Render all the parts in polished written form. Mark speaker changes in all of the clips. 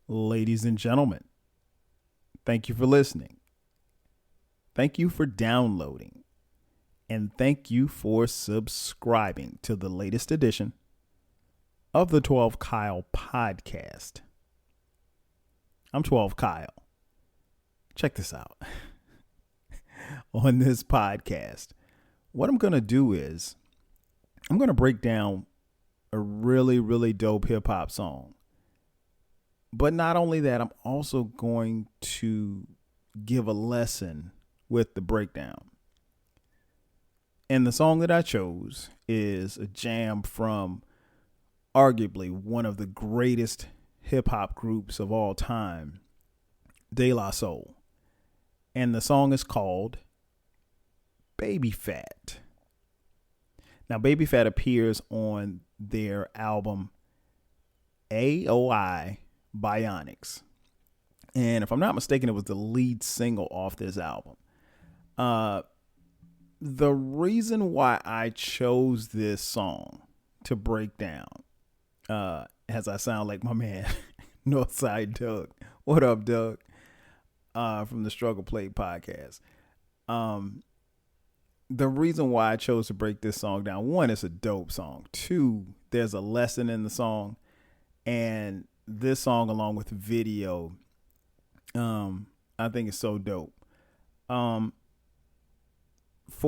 Speaker 1: Ladies and gentlemen, thank you for listening. Thank you for downloading. And thank you for subscribing to the latest edition of the 12 Kyle podcast. I'm 12 Kyle. Check this out. On this podcast, what I'm going to do is I'm going to break down a really, really dope hip hop song. But not only that, I'm also going to give a lesson with the breakdown. And the song that I chose is a jam from arguably one of the greatest hip hop groups of all time, De La Soul. And the song is called Baby Phat. Now, Baby Phat appears on their album AOI Bionics. And if I'm not mistaken, it was the lead single off this album. The reason why I chose this song to break down, as I sound like my man, Northside Doug. What up, Doug? From the Struggle Plate podcast. The reason why I chose to break this song down, one, it's a dope song. Two, there's a lesson in the song. And this song, along with the video, I think it's so dope. For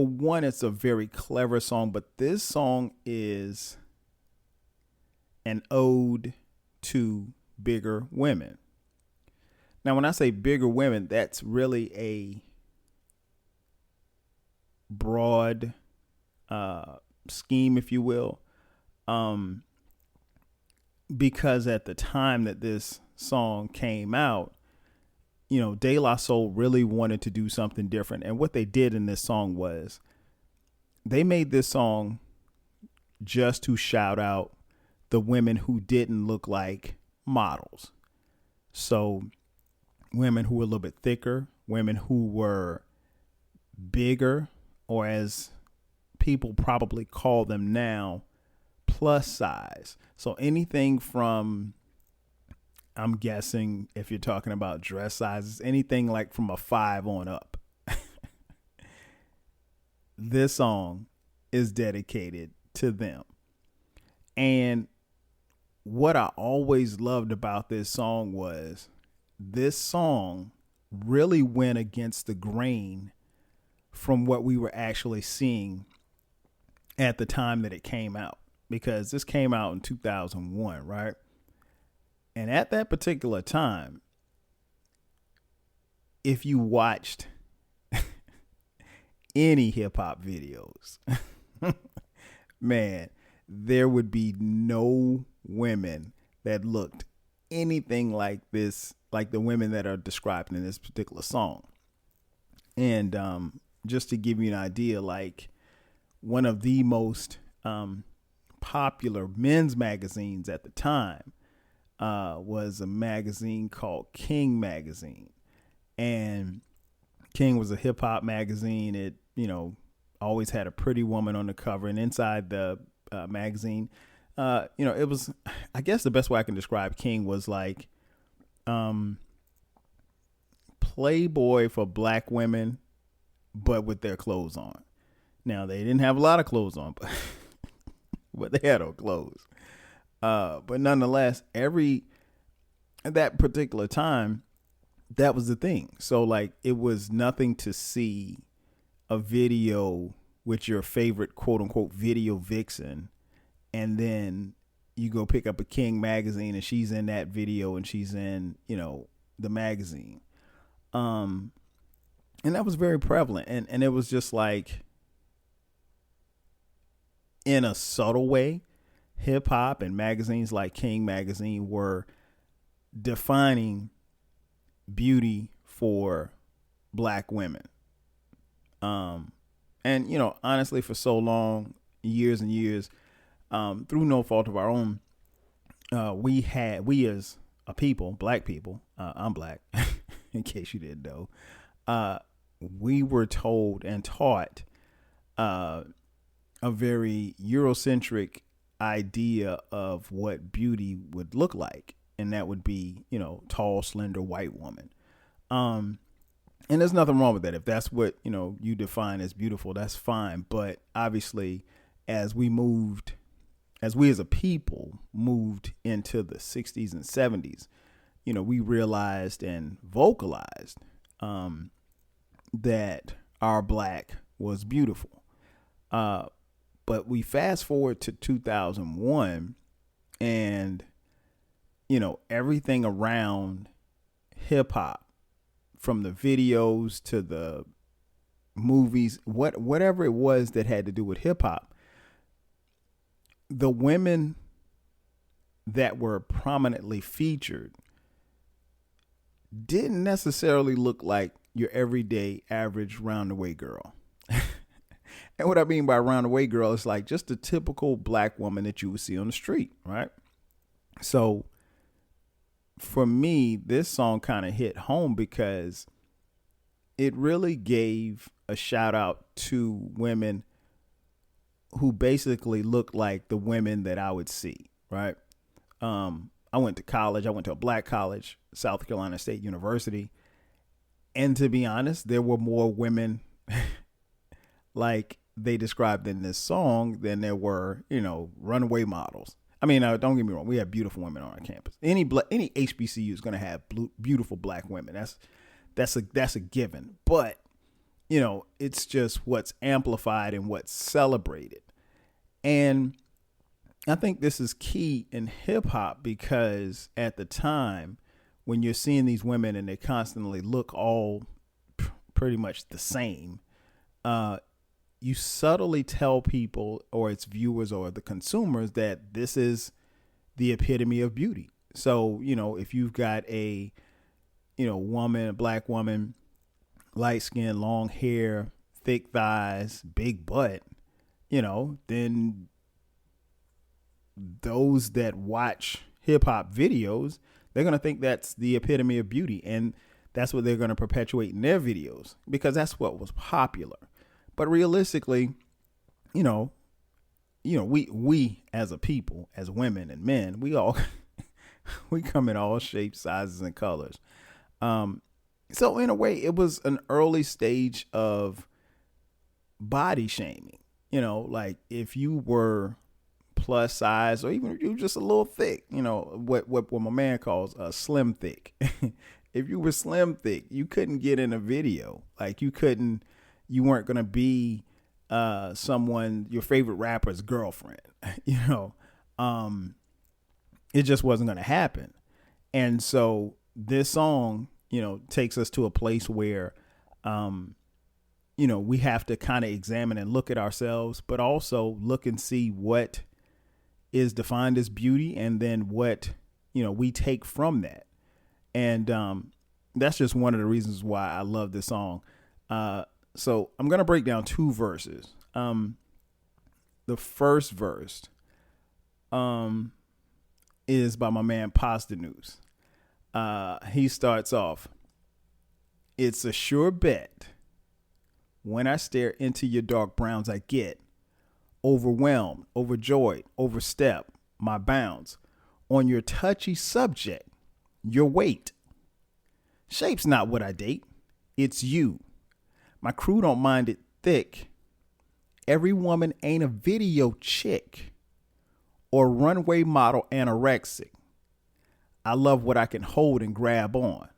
Speaker 1: one, it's a very clever song, but this song is an ode to bigger women. Now, when I say bigger women, that's really a broad scheme, if you will. Because at the time that this song came out, you know, De La Soul really wanted to do something different. And what they did in this song was they made this song just to shout out the women who didn't look like models. So women who were a little bit thicker, women who were bigger, or as people probably call them now, plus size. So anything from, I'm guessing if you're talking about dress sizes, anything like from a 5 on up. This song is dedicated to them. And what I always loved about this song was this song really went against the grain from what we were actually seeing at the time that it came out. Because this came out in 2001, right? And at that particular time, if you watched any hip hop videos, man, there would be no women that looked anything like this, like the women that are described in this particular song. And just to give you an idea, like one of the most popular men's magazines at the time was a magazine called King magazine, and King was a hip hop magazine. It, you know, always had a pretty woman on the cover, and inside the magazine, it was, I guess the best way I can describe King was like Playboy for black women, but with their clothes on. Now, they didn't have a lot of clothes on, but they had on clothes. But nonetheless, at that particular time, that was the thing. So like, it was nothing to see a video with your favorite quote unquote video vixen, and then you go pick up a King magazine and she's in that video and she's in, the magazine. And that was very prevalent. And it was just like, in a subtle way, hip hop and magazines like King magazine were defining beauty for black women. And, honestly, for so long, years and years, through no fault of our own, we as a people, black people, I'm black, in case you didn't know, we were told and taught a very Eurocentric idea of what beauty would look like. and that would be, tall, slender, white woman. And there's nothing wrong with that. If that's what, you define as beautiful, that's fine. But obviously, as we as a people moved into the 60s and 70s, we realized and vocalized that our black was beautiful. But we fast forward to 2001 and, everything around hip hop, from the videos to the movies, whatever it was that had to do with hip hop, the women that were prominently featured didn't necessarily look like your everyday average roundaway girl. And what I mean by roundaway girl is like just a typical black woman that you would see on the street, right? So for me, this song kind of hit home because it really gave a shout out to women who basically look like the women that I would see, right? I went to college. I went to a black college, South Carolina State University. And to be honest, there were more women like they described in this song than there were, runaway models. I mean, don't get me wrong. We have beautiful women on our campus. Any HBCU is going to have beautiful black women. That's a given. But, it's just what's amplified and what's celebrated. And I think this is key in hip hop because at the time when you're seeing these women and they constantly look all pretty much the same, you subtly tell people or its viewers or the consumers that this is the epitome of beauty. So, if you've got a, woman, a black woman, light skin, long hair, thick thighs, big butt, then those that watch hip hop videos, they're going to think that's the epitome of beauty. And that's what they're going to perpetuate in their videos because that's what was popular. But realistically, we as a people, as women and men, we all we come in all shapes, sizes, and colors. So in a way, it was an early stage of body shaming. Like if you were plus size or even if you were just a little thick, what my man calls a slim thick. If you were slim thick, you couldn't get in a video. Like you weren't going to be your favorite rapper's girlfriend. It just wasn't going to happen. And so this song, takes us to a place where, we have to kind of examine and look at ourselves, but also look and see what is defined as beauty and then what, we take from that. And that's just one of the reasons why I love this song. So I'm going to break down two verses. The first verse is by my man Pasta News. He starts off, "It's a sure bet. When I stare into your dark browns, I get overwhelmed, overjoyed, overstep my bounds on your touchy subject, your weight. Shape's not what I date. It's you. My crew don't mind it thick. Every woman ain't a video chick or runway model anorexic. I love what I can hold and grab on.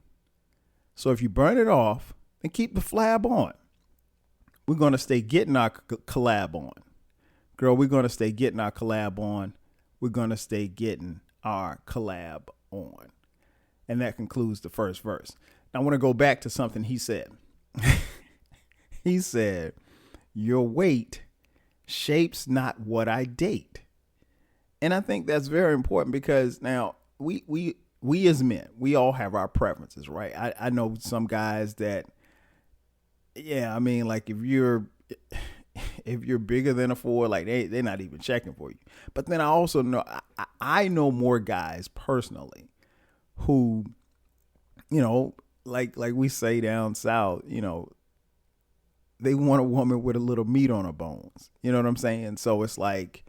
Speaker 1: So if you burn it off, then keep the flab on. We're going to stay getting our collab on. Girl, we're going to stay getting our collab on. We're going to stay getting our collab on." And that concludes the first verse. Now I want to go back to something he said. He said, "Your weight shapes not what I date." And I think that's very important because now we as men, we all have our preferences, right? I know some guys that, like if you're bigger than a 4, like they're not even checking for you. But then I also know, I know more guys personally who, like we say down south, they want a woman with a little meat on her bones. You know what I'm saying? So it's like,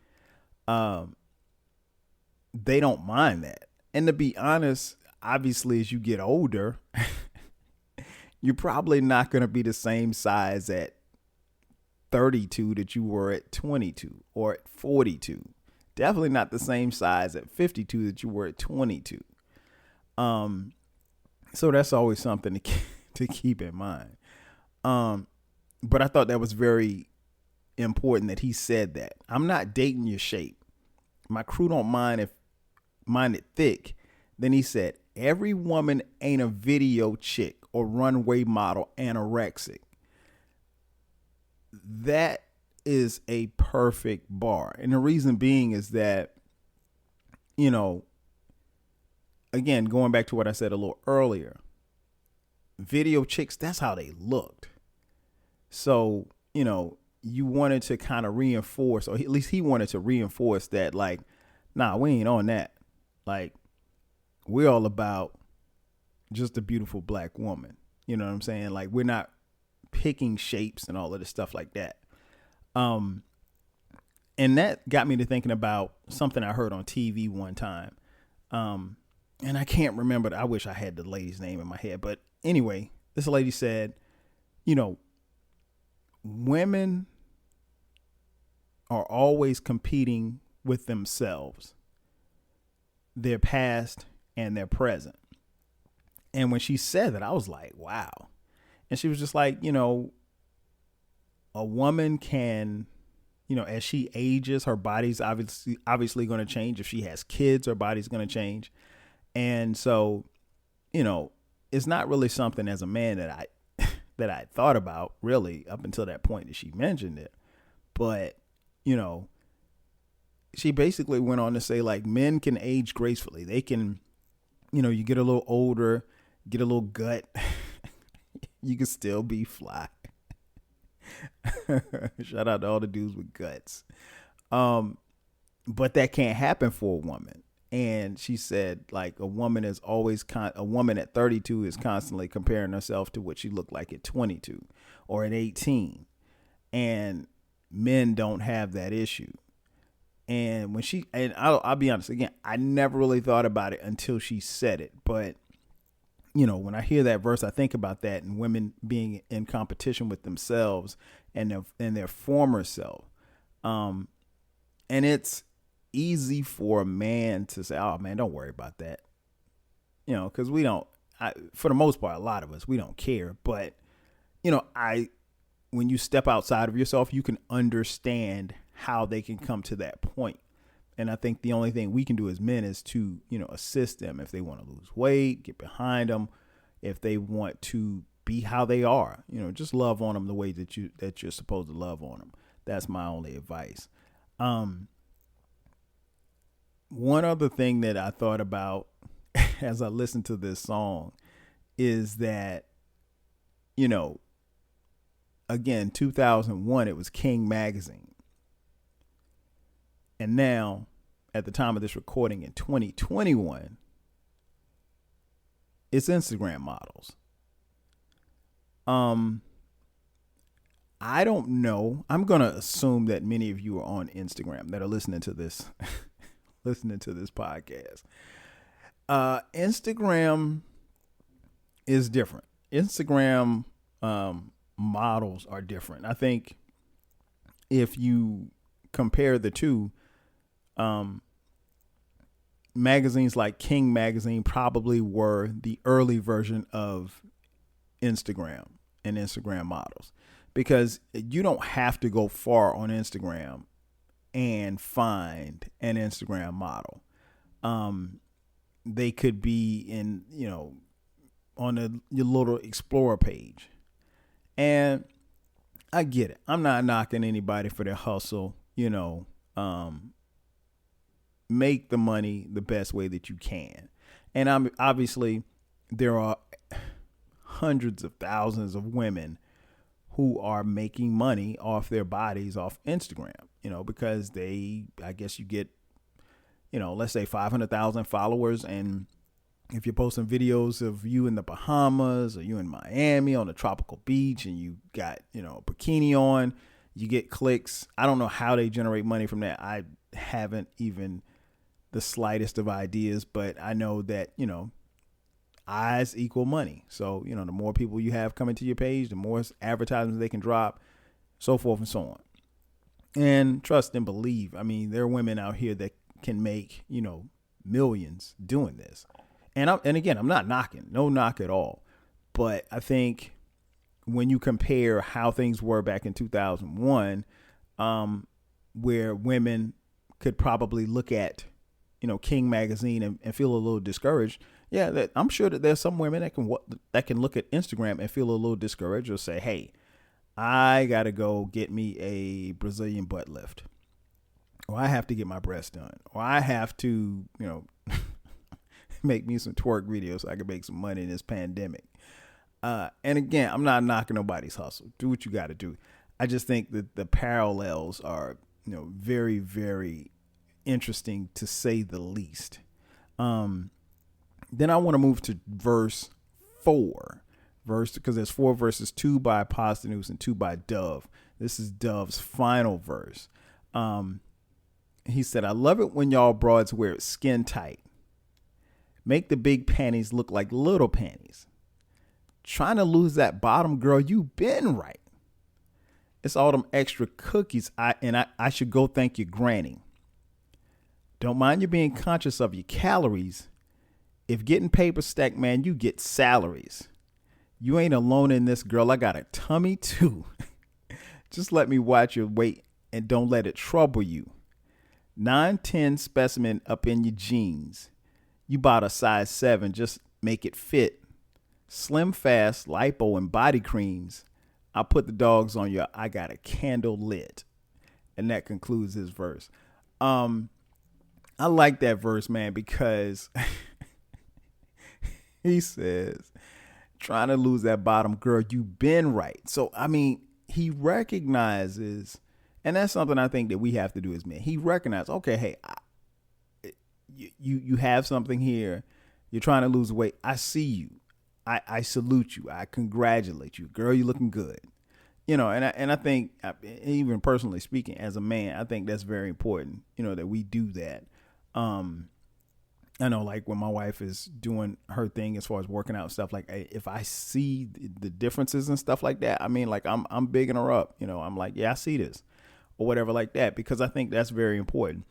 Speaker 1: they don't mind that. And to be honest, obviously, as you get older, you're probably not going to be the same size at 32 that you were at 22 or at 42. Definitely not the same size at 52 that you were at 22. So that's always something to keep in mind. But I thought that was very important that he said that. I'm not dating your shape. My crew don't mind it thick. Then he said, every woman ain't a video chick or runway model anorexic. That is a perfect bar. And the reason being is that, again, going back to what I said a little earlier, video chicks, that's how they looked. So, you wanted to kind of reinforce, or at least he wanted to reinforce that, like, nah, we ain't on that. Like, we're all about just a beautiful black woman. You know what I'm saying? Like, we're not picking shapes and all of this stuff like that. And that got me to thinking about something I heard on TV one time. And I can't remember. I wish I had the lady's name in my head. But anyway, this lady said, women are always competing with themselves, their past and their present. And when she said that, I was like, wow. And she was just like, a woman can, as she ages, her body's obviously going to change. If she has kids, her body's going to change. And so, it's not really something as a man that I thought about really up until that point that she mentioned it. But, she basically went on to say, like, men can age gracefully. They can, you get a little older, get a little gut. You can still be fly. Shout out to all the dudes with guts. But that can't happen for a woman. And she said, like, a woman is always a woman at 32 is constantly comparing herself to what she looked like at 22 or at 18. And men don't have that issue. And I'll be honest, again, I never really thought about it until she said it. But, when I hear that verse, I think about that and women being in competition with themselves and their former self. And it's easy for a man to say, oh man, don't worry about that. Cause for the most part, a lot of us, we don't care. But, when you step outside of yourself, you can understand how they can come to that point. And I think the only thing we can do as men is to, assist them if they want to lose weight, get behind them. If they want to be how they are, just love on them the way that you're supposed to love on them. That's my only advice. One other thing that I thought about as I listened to this song is that, again, 2001, it was King Magazine. And now, at the time of this recording in 2021, it's Instagram models. I don't know. I'm going to assume that many of you are on Instagram that are listening to this podcast. Instagram is different. Instagram models are different. I think if you compare the two, magazines like King Magazine probably were the early version of Instagram and Instagram models, because you don't have to go far on Instagram and find an Instagram model. They could be in, on your little Explorer page. And I get it. I'm not knocking anybody for their hustle, make the money the best way that you can. And obviously there are hundreds of thousands of women who are making money off their bodies off Instagram, because I guess you get, let's say 500,000 followers. And if you're posting videos of you in the Bahamas or you in Miami on a tropical beach and you got, a bikini on, you get clicks. I don't know how they generate money from that. I haven't even the slightest of ideas, but I know that, eyes equal money. So, the more people you have coming to your page, the more advertisements they can drop, so forth and so on. And trust and believe. I mean, there are women out here that can make, millions doing this. And again, I'm not knocking, no knock at all. But I think when you compare how things were back in 2001, where women could probably look at, King magazine and feel a little discouraged. Yeah, I'm sure that there's some women that can look at Instagram and feel a little discouraged or say, hey, I got to go get me a Brazilian butt lift, or I have to get my breasts done, or I have to, make me some twerk videos so I can make some money in this pandemic. And again, I'm not knocking nobody's hustle. Do what you got to do. I just think that the parallels are, very, very interesting to say the least. Then I want to move to verse 4. Because there's 4 verses, 2 by Posthumous and 2 by Dove. This is Dove's final verse. He said, I love it when y'all broads wear it skin tight. Make the big panties look like little panties. Trying to lose that bottom, girl, you been right. It's all them extra cookies I should go thank your granny. Don't mind you being conscious of your calories. If getting paper stacked, man, you get salaries. You ain't alone in this, girl. I got a tummy too. Just let me watch your weight and don't let it trouble you. 9'10" specimen up in your jeans. You bought a size 7, just make it fit. Slim fast, lipo, and body creams. I'll put the dogs on your I got a candle lit. And that concludes his verse. I like that verse, man, because he says, trying to lose that bottom, girl, you been right. So, I mean, he recognizes, and that's something I think that we have to do as men. He recognizes, okay, hey, you have something here. You're trying to lose weight. I see you. I salute you. I congratulate you. Girl, you're looking good. And I think, even personally speaking, as a man, I think that's very important, that we do that. I know, like when my wife is doing her thing as far as working out and stuff, like if I see the differences and stuff like that, I mean, like I'm bigging her up, I'm like, yeah, I see this or whatever like that, because I think that's very important.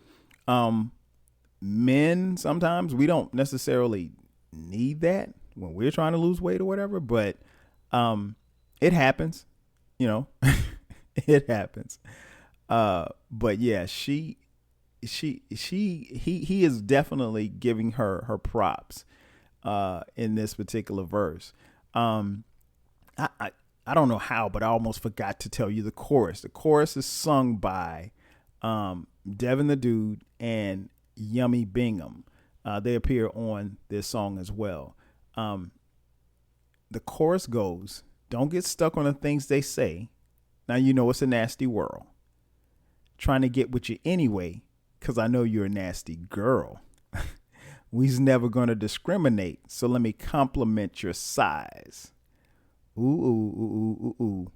Speaker 1: Men, sometimes we don't necessarily need that when we're trying to lose weight or whatever, but it happens, it happens. But yeah, he is definitely giving her props in this particular verse. I don't know how, but I almost forgot to tell you the chorus. The chorus is sung by Devin the Dude and Yummy Bingham. They appear on this song as well. The chorus goes, don't get stuck on the things they say. Now you know it's a nasty world. Trying to get with you anyway, because I know you're a nasty girl. We's never going to discriminate, so let me compliment your size. Ooh, ooh, ooh, ooh, ooh, ooh.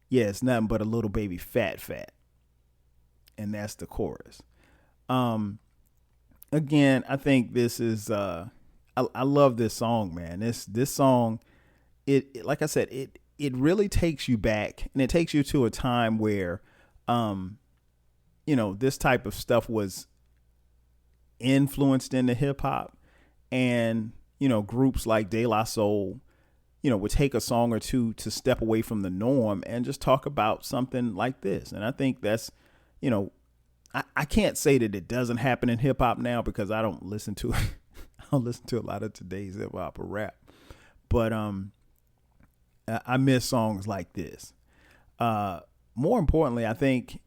Speaker 1: Yeah, it's nothing but a little baby fat. And that's the chorus. Again, I think this is, I love this song, man. This song, it like I said, it really takes you back, and it takes you to a time where, this type of stuff was influenced into hip hop, and, groups like De La Soul, would take a song or two to step away from the norm and just talk about something like this. And I think that's, I can't say that it doesn't happen in hip hop now, because I don't listen to it. I don't listen to a lot of today's hip hop or rap, but, I miss songs like this. More importantly, I think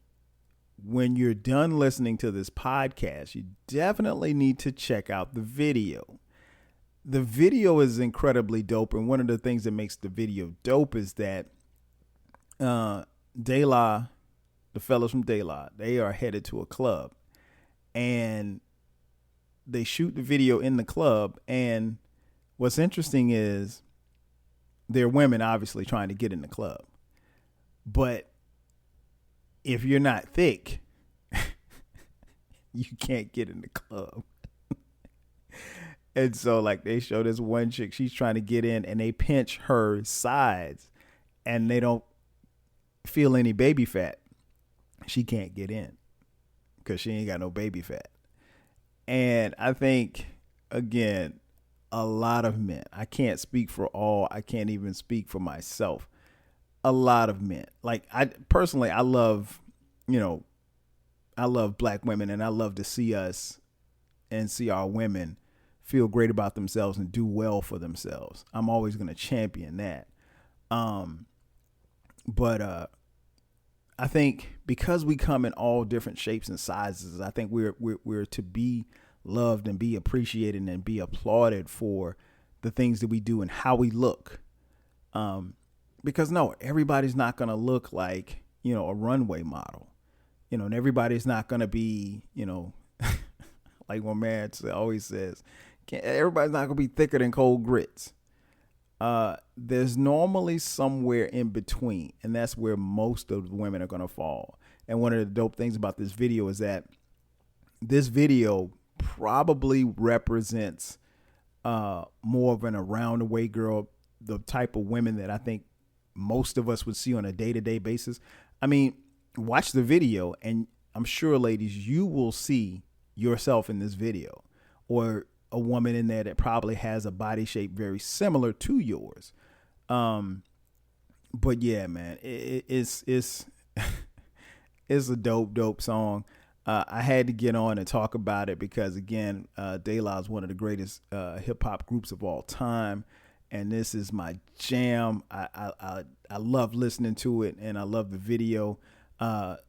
Speaker 1: when you're done listening to this podcast, you definitely need to check out the video. The video is incredibly dope. And one of the things that makes the video dope is that De La, the fellas from De La, they are headed to a club, and they shoot the video in the club. And what's interesting is there are women obviously trying to get in the club, but if you're not thick, you can't get in the club. And so like they show this one chick, she's trying to get in and they pinch her sides and they don't feel any baby fat. She can't get in because she ain't got no baby fat. And I think, again, a lot of men, I can't speak for all, I can't even speak for myself. A lot of men, like I personally, I love black women, and I love to see us and see our women feel great about themselves and do well for themselves. I'm always going to champion that. But I think because we come in all different shapes and sizes, I think we're to be loved and be appreciated and be applauded for the things that we do and how we look. Because no, everybody's not going to look like, a runway model, and everybody's not going to be, like my man always says, everybody's not going to be thicker than cold grits. There's normally somewhere in between, and that's where most of the women are going to fall. And one of the dope things about this video is that this video probably represents more of an around the way girl, the type of women that I think most of us would see on a day-to-day basis. I mean, watch the video and I'm sure, ladies, you will see yourself in this video, or a woman in there that probably has a body shape very similar to yours. But yeah, man, it's it's a dope song. I had to get on and talk about it because, again, De La is one of the greatest hip hop groups of all time. And this is my jam. I love listening to it, and I love the video.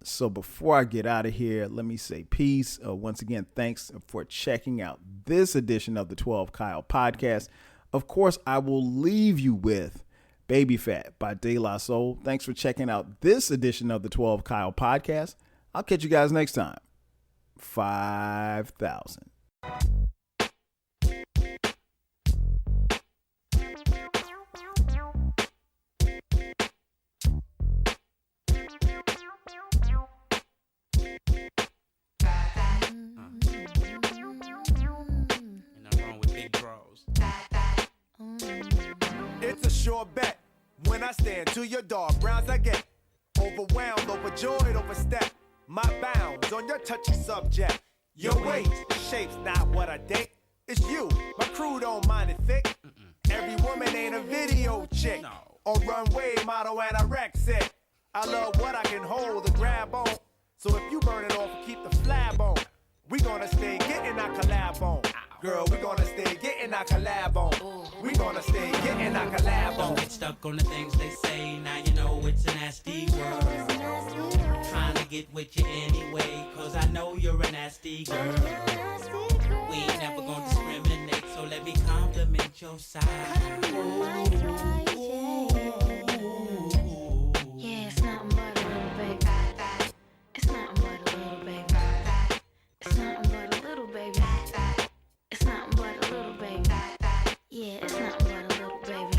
Speaker 1: So before I get out of here, let me say peace. Once again, thanks for checking out this edition of the 12 Kyle podcast. Of course, I will leave you with Baby Phat by De La Soul. Thanks for checking out this edition of the 12 Kyle podcast. I'll catch you guys next time. 5,000.
Speaker 2: It's a sure bet. When I stand to your dog, Browns I get overwhelmed, overjoyed, overstep my bounds on your touchy subject. Your weight, shape's not what I date. It's you, my crew don't mind it thick. Every woman ain't a video chick or runway model anorexic. I love what I can hold the grab on. So if you burn it off, keep the flab on. We gonna stay getting our collab on. Girl, we gonna stay getting our collab on. We gonna stay getting our collab on.
Speaker 3: Don't get stuck on the things they say. Now you know it's a nasty world. Trying to get with you anyway, cause I know you're a nasty girl. We ain't never gonna discriminate, so let me compliment your side.
Speaker 4: Yeah, it's nothing but a little baby. It's nothing but a little baby. It's nothing but a little baby. It's nothing but a little baby. Yeah, it's nothing but a little baby.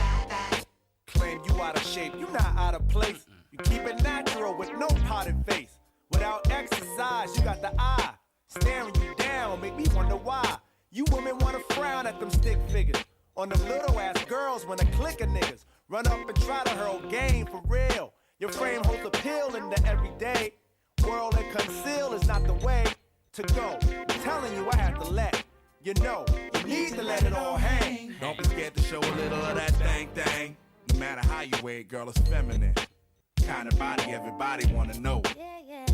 Speaker 2: Claim you out of shape, you not out of place. You keep it natural with no potted face. Without exercise, you got the eye staring you down, make me wonder why. You women wanna frown at them stick figures on them little ass girls when a clique of niggas run up and try to hurl game for real. Your frame holds a pill in the everyday. Whirl and conceal is not the way to go. I'm telling you, I have to let you know. You need to let it all hang.
Speaker 5: Don't be scared to show a little of that thing. No matter how you wear it, girl, it's feminine. Kind of body everybody wanna know.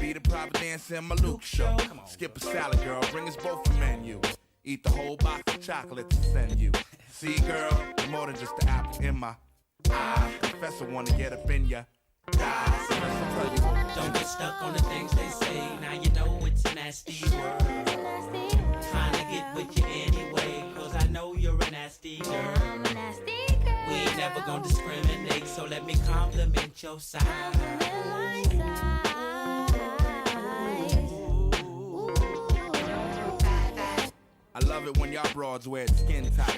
Speaker 5: Be the proper dancer in my Luke show. Skip a salad, girl, bring us both a menu. Eat the whole box of chocolate to send you. See, girl, you're more than just the apple in my eye. Professor wanna get up in ya. Guys,
Speaker 3: Don't get stuck on the things they say. Now you know it's a nasty world. Trying to get with you anyway, cause I know you're a nasty girl. We ain't never gonna discriminate, so let me compliment your side.
Speaker 5: I love it when y'all broads wear it skin tight.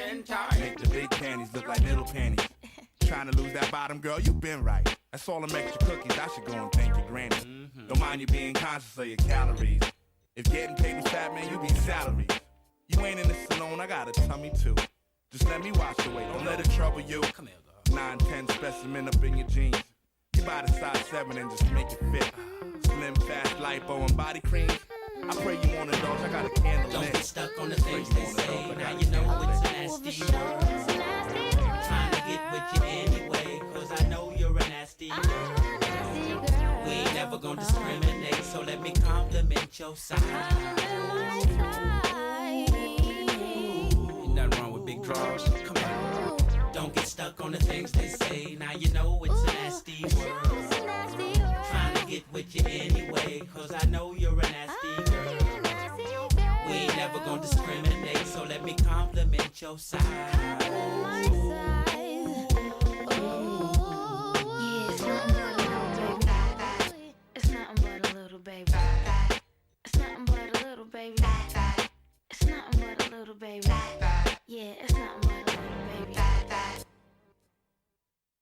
Speaker 5: Make the big panties look like little panties. Trying to lose that bottom, girl, you been right. That's all them extra cookies, I should go and thank your granny. Don't mind you being conscious of your calories. If getting paid was fat, man, you be salaries. You ain't in the salon, I got a tummy too. Just let me wash the weight, don't let it trouble you. 9-10 specimen up in your jeans. You buy the size 7 and just make it fit. Slim, fast, lipo, and body creams. I pray you want a dose, I got a candle.
Speaker 3: Don't get stuck on the things they say. Now you know it's a nasty world. Trying to get with you anyway, cause I know you're a nasty girl. We ain't never gonna discriminate, so let me compliment your side. Ain't nothing wrong with big draws. Come on. Don't get stuck on the things they say. Now you know it's a nasty world. Trying to get with you anyway, cause I know you're a nasty girl. We ain't never gonna discriminate, so let me compliment your side.
Speaker 4: It's nothing but a little baby. It's nothing but a little baby. It's nothing but a little baby. Yeah, it's